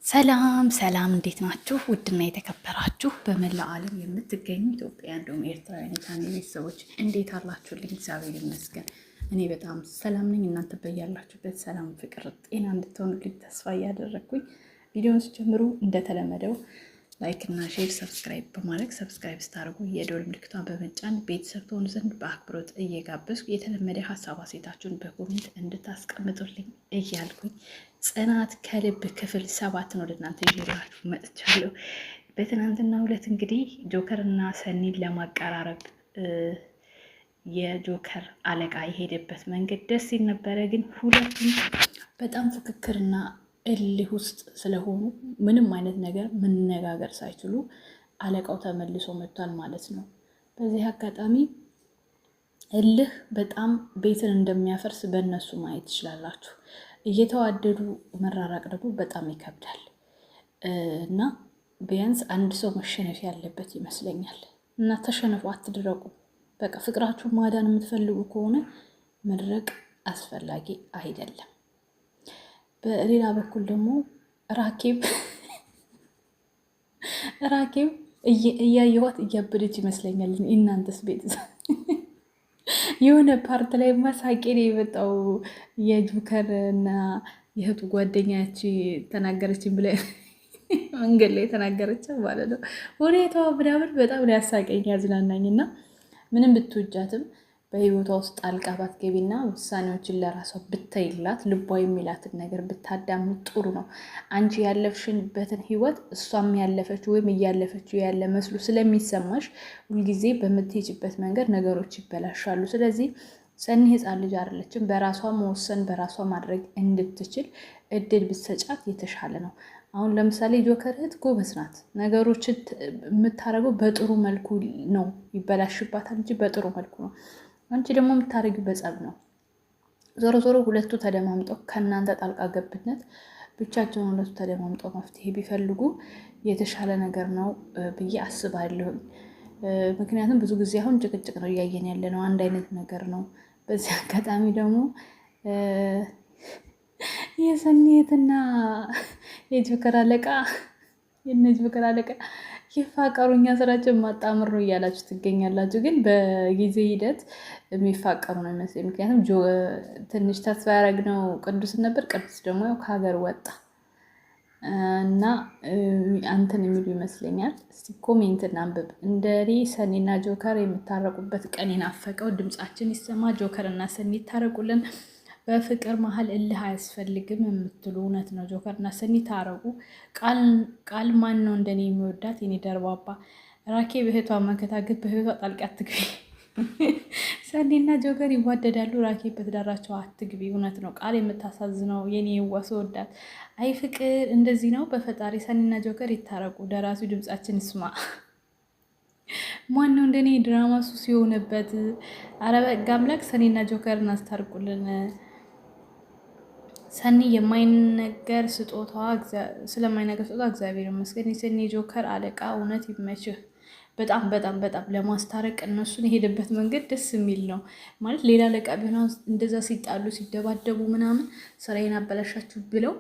ሰላም ሰላም፣ እንዴት ናችሁ? ውድና የተከበራችሁ በመላው ዓለም የምትገኙ ኢትዮጵያውያን እንዲሁም ኤርትራውያን የቻናሌ ቤተሰቦች እንዴት አላችሁልኝ? እግዚአብሔር ይመስገን እኔ በጣም ሰላም ነኝ። እናንተ በያላችሁበት ሰላም፣ ፍቅር፣ ጤና እንድትሆኑልኝ ተስፋ እያደረግኩኝ ቪዲዮውን ሲጀምሩ እንደተለመደው ላይክ እና ሼር፣ ሰብስክራይብ በማድረግ ሰብስክራይብ ስታደርጉ የደወል ምልክቷን በመጫን ቤተሰብ ትሆኑ ዘንድ በአክብሮት እየጋበዝኩ የተለመደ ሀሳብ አስተያየታችሁን በኮሜንት እንድታስቀምጡልኝ እያልኩኝ ጽናት ከልብ ክፍል 7 ወደ እናንተ ይዤላችሁ መጥቻለሁ። በትናንትናው ዕለት እንግዲህ ጆከርና ሰኒን ለማቀራረብ የጆከር አለቃ የሄደበት መንገድ ደስ ሲል ነበረ። ግን ሁለቱም በጣም ፍክክርና እልህ ውስጥ ስለሆኑ ምንም አይነት ነገር መነጋገር ሳይችሉ አለቃው ተመልሶ መጥቷል ማለት ነው። በዚህ አጋጣሚ እልህ በጣም ቤትን እንደሚያፈርስ በእነሱ ማየት ትችላላችሁ። እየተዋደዱ መራራቅ ደግሞ በጣም ይከብዳል እና ቢያንስ አንድ ሰው መሸነፍ ያለበት ይመስለኛል። እና ተሸነፉ፣ አትድረቁ። በቃ ፍቅራችሁ ማዳን የምትፈልጉ ከሆነ መድረቅ አስፈላጊ አይደለም። በሌላ በኩል ደግሞ ራኬብ እያየኋት እያበደች ይመስለኛል። እናንተስ ቤተሰብ የሆነ ፓርት ላይ ማሳቄ ነው የመጣው። የጆከር እና የእህቱ ጓደኛች ተናገረችን ብለ መንገድ ላይ ተናገረች ማለት ነው። ሁኔታዋ ምናምን በጣም ነው ያሳቀኝ ያዝናናኝ። እና ምንም ብትወጃትም በህይወቷ ውስጥ ጣልቃ ባትገቢና ውሳኔዎችን ለራሷ ብታይላት ልቧ የሚላትን ነገር ብታዳምጥ ጥሩ ነው። አንቺ ያለፍሽንበትን ህይወት እሷም ያለፈችው ወይም እያለፈችው ያለ መስሎ ስለሚሰማሽ ሁልጊዜ በምትሄጅበት መንገድ ነገሮች ይበላሻሉ። ስለዚህ ሰኒ ህፃን ልጅ አይደለችም። በራሷ መወሰን በራሷ ማድረግ እንድትችል እድል ብትሰጫት የተሻለ ነው። አሁን ለምሳሌ ጆከር እህት ጎበዝ ናት። ነገሮችን የምታደርገው በጥሩ መልኩ ነው። ይበላሽባታል እንጂ በጥሩ መልኩ ነው። አንቺ ደግሞ የምታደርጊው በጸብ ነው። ዞሮ ዞሮ ሁለቱ ተደማምጠው ከእናንተ ጣልቃ ገብነት ብቻቸውን ሁለቱ ተደማምጠው መፍትሄ ቢፈልጉ የተሻለ ነገር ነው ብዬ አስባለሁ። ምክንያቱም ብዙ ጊዜ አሁን ጭቅጭቅ ነው እያየን ያለ ነው። አንድ አይነት ነገር ነው። በዚህ አጋጣሚ ደግሞ የሰኒትና የጆከር አለቃ የጆከር አለቃ ይፋቀሩ፣ እኛ ስራችን ማጣምር ነው እያላችሁ ትገኛላችሁ። ግን በጊዜ ሂደት የሚፋቀሩ ነው ይመስለኝ። ምክንያቱም ትንሽ ተስፋ ያደረግነው ቅዱስን ነበር። ቅዱስ ደግሞ ያው ከሀገር ወጣ እና አንተን የሚሉ ይመስለኛል። እስቲ ኮሜንት እናንብብ። እንደኔ ሰኒና ጆከር የምታረቁበት ቀን የናፈቀው ድምጻችን ይሰማ። ጆከር እና ሰኒ ይታረቁልን። በፍቅር መሀል እልህ አያስፈልግም የምትሉ እውነት ነው። ጆከር እና ሰኒ ታረቁ። ቃል ማን ነው እንደኔ የሚወዳት? የኔ ደርባባ ራኬ በህቷ መከታገብ በህቷ ጣልቃ አትግቢ። ሰኒና ጆከር ይዋደዳሉ። ራኬ በትዳራቸው አትግቢ። እውነት ነው። ቃል የምታሳዝነው የኔ የዋስ ወዳት። አይ ፍቅር እንደዚህ ነው። በፈጣሪ ሰኒና ጆከር ይታረቁ። ደራሲው ድምጻችን ይስማ። ማን ነው እንደኔ ድራማ ሱስ የሆነበት? ኧረ በጋ አምላክ ሰኒና ጆከርን አስታርቁልን። ሰኒ የማይነገር ስጦታዋ ስለማይነገር ስጦታ እግዚአብሔር ይመስገን። የሰኒ ጆከር አለቃ እውነት ይመችህ። በጣም በጣም በጣም ለማስታረቅ እነሱን የሄደበት መንገድ ደስ የሚል ነው። ማለት ሌላ አለቃ ቢሆን እንደዛ ሲጣሉ ሲደባደቡ ምናምን ስራዬን አበላሻችሁ ብለው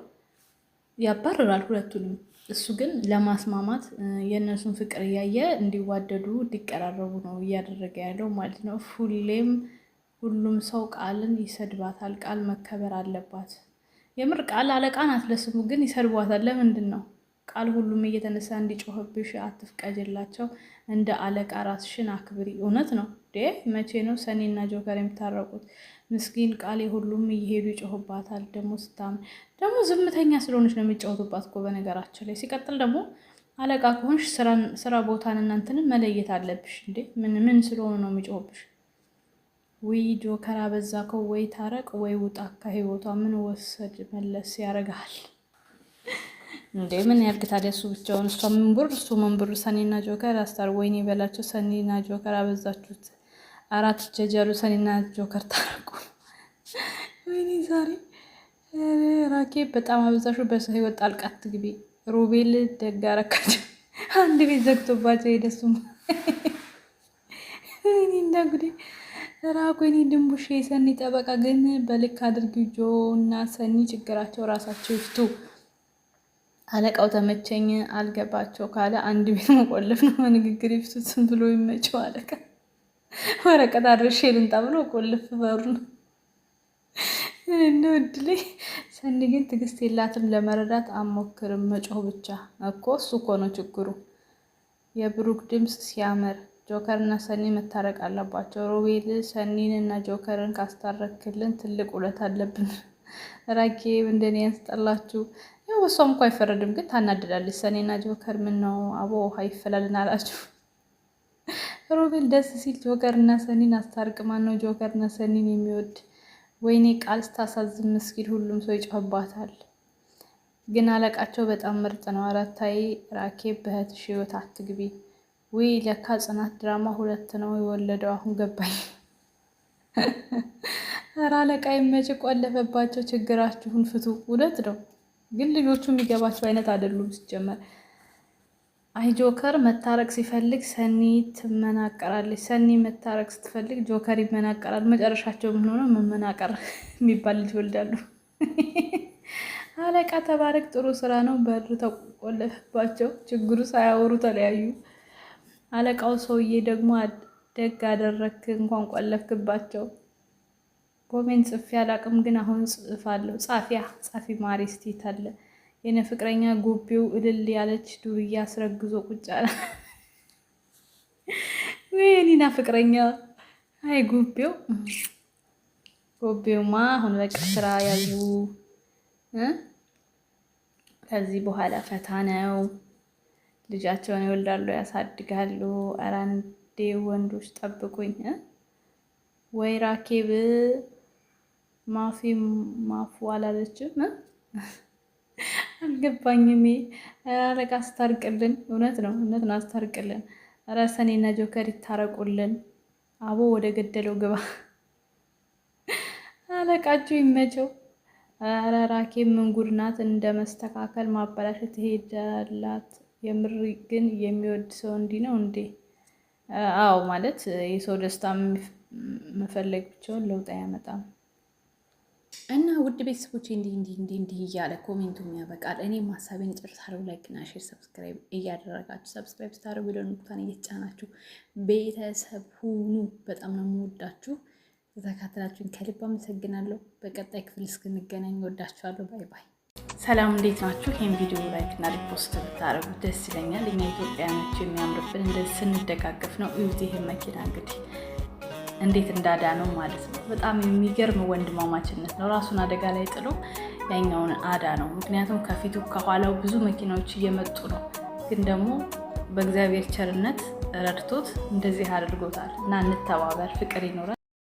ያባርራል ሁለቱንም። እሱ ግን ለማስማማት የእነሱን ፍቅር እያየ እንዲዋደዱ እንዲቀራረቡ ነው እያደረገ ያለው ማለት ነው። ሁሉም ሰው ቃልን ይሰድባታል። ቃል መከበር አለባት። የምር ቃል አለቃ ናት ለስሙ፣ ግን ይሰድቧታል። ለምንድን ነው? ቃል ሁሉም እየተነሳ እንዲጮህብሽ አትፍቀጅላቸው። እንደ አለቃ ራስሽን አክብሪ። እውነት ነው። መቼ ነው ሰኒና ጆከር የሚታረቁት? ምስኪን ቃል ሁሉም እየሄዱ ይጮህባታል። ደግሞ ስታምን ደግሞ ዝምተኛ ስለሆነች ነው የሚጫወቱባት እኮ በነገራችን ላይ። ሲቀጥል ደግሞ አለቃ ከሆንሽ ስራ ቦታን እናንተንን መለየት አለብሽ እንዴ። ምን ስለሆኑ ነው የሚጮህብሽ? ወይ ጆከር አበዛከው፣ ወይ ታረቅ፣ ወይ ውጣ ከህይወቷ። ምን ወሰድ መለስ ያደርጋል እንዴ? ምን ያርግ ታዲያ? እሱ ብቻውን፣ እሷ መንቡር እሱ መንቡር። ሰኒና ጆከር አስታር። ወይኔ በላቸው። ሰኒና ጆከር አበዛችሁት። አራት ጀጀሉ። ሰኒና ጆከር ታረቁ። ወይኔ ዛሬ ራኬ በጣም አበዛሹ። በሰው ህይወት ጣልቃ አትግቢ። ሮቤል ደግ አረካቸው። አንድ ቤት ዘግቶባቸው ሄደሱም። ወይኔ እንዳጉዴ ራቆይኒ ድንቡሽ የሰኒ ጠበቃ ግን በልክ አድርጊው። ጆ እና ሰኒ ችግራቸው ራሳቸው ይፍቱ። አለቃው ተመቸኝ አልገባቸው ካለ አንድ ቤት መቆለፍ ነው። በንግግር ይፍቱት ብሎ ይመቸው አለቃ። ወረቀት አድርሼ ልምጣ ብሎ ቆልፍ በሩን። እንደው እድሌ። ሰኒ ግን ትዕግስት የላትም ለመረዳት አሞክርም። መጮህ ብቻ እኮ እሱ እኮ ነው ችግሩ። የብሩክ ድምፅ ሲያምር። ጆከር እና ሰኒ መታረቅ አለባቸው። ሮቤል ሰኒን እና ጆከርን ካስታረክልን ትልቅ ውለት አለብን። ራኬብ እንደኔ ያስጠላችሁ። ያው እሷም እኮ አይፈረድም፣ ግን ታናድዳለች። ሰኒና ጆከር ምን ነው አቦ ውሃ ይፈላልን አላችሁ። ሮቤል ደስ ሲል ጆከር እና ሰኒን አስታርቅ። ማን ነው ጆከር እና ሰኒን የሚወድ? ወይኔ ቃል ስታሳዝን ምስኪን፣ ሁሉም ሰው ይጮህባታል። ግን አለቃቸው በጣም ምርጥ ነው። አራታይ ራኬብ በእህትሽ ህይወት አትግቢ። ውይ ለካ ጽናት ድራማ 2 ነው የወለደው። አሁን ገባኝ። ኧረ አለቃ ይመች፣ ቆለፈባቸው። ችግራችሁን ፍቱ። እውነት ነው፣ ግን ልጆቹ የሚገባቸው አይነት አይደሉም ሲጀመር። አይ ጆከር መታረቅ ሲፈልግ ሰኒ ትመናቀራለች፣ ሰኒ መታረቅ ስትፈልግ ጆከር ይመናቀራል። መጨረሻቸው ምን ሆነ? መመናቀር የሚባል ልጅ ይወልዳሉ። አለቃ ተባረክ፣ ጥሩ ስራ ነው። በር ተቆለፈባቸው። ችግሩ ሳያወሩ ተለያዩ። አለቃው ሰውዬ ደግሞ ደግ አደረክ እንኳን ቆለፍክባቸው። ኮሜንት ጽፌ አላቅም፣ ግን አሁን ጽፋለሁ። ጻፊ ማሪ ስቲት አለ። የኔ ፍቅረኛ ጎቤው እልል ያለች ዱርያ አስረግዞ ቁጭ አለ። ወይኔና ፍቅረኛ አይ ጎቤውማ አሁን በቃ ስራ ያዙ። ከዚህ በኋላ ፈታ ነው። ልጃቸውን ይወልዳሉ፣ ያሳድጋሉ። ኧረ አንዴ ወንዶች ጠብቁኝ። ወይ ራኬብ ማፉ አላለችም። አልገባኝም። አለቃ አስታርቅልን። እውነት ነው አስታርቅልን። ኧረ ሰኒና ጆከር ይታረቁልን። አቦ ወደ ገደለው ግባ። አለቃችሁ ይመቸው። ኧረ ራኬብ ምን ጉድ ናት! እንደ መስተካከል ማበላሸት ትሄዳላት። የምር ግን የሚወድ ሰው እንዲህ ነው እንዴ? አዎ ማለት የሰው ደስታ መፈለግ ብቻውን ለውጥ አያመጣም። እና ውድ ቤተሰቦች እንዲህ እያለ ኮሜንቱም ያበቃል። እኔም ሀሳቤን እጨርሳለሁ። ላይክ እና ሼር ሰብስክራይብ እያደረጋችሁ ሰብስክራይብ ስታደርጉ ደወሉን እየተጫናችሁ ቤተሰብ ሁኑ። በጣም ነው የምወዳችሁ። ተከታተላችሁን ከልብ አመሰግናለሁ። በቀጣይ ክፍል እስክንገናኝ ወዳችኋለሁ። ባይ ባይ። ሰላም እንዴት ናችሁ? ይህን ቪዲዮ ላይክ እና ሪፖስት ብታደርጉ ደስ ይለኛል። እኛ ኢትዮጵያኖች የሚያምርብን እንደዚህ ስንደጋገፍ ነው። እዩት፣ ይሄ መኪና እንግዲህ እንዴት እንዳዳ ነው ማለት ነው። በጣም የሚገርም ወንድማማችነት ነው። ራሱን አደጋ ላይ ጥሎ ያኛውን አዳ ነው። ምክንያቱም ከፊቱ ከኋላው ብዙ መኪናዎች እየመጡ ነው፣ ግን ደግሞ በእግዚአብሔር ቸርነት ረድቶት እንደዚህ አድርጎታል። እና እንተባበር፣ ፍቅር ይኖራል።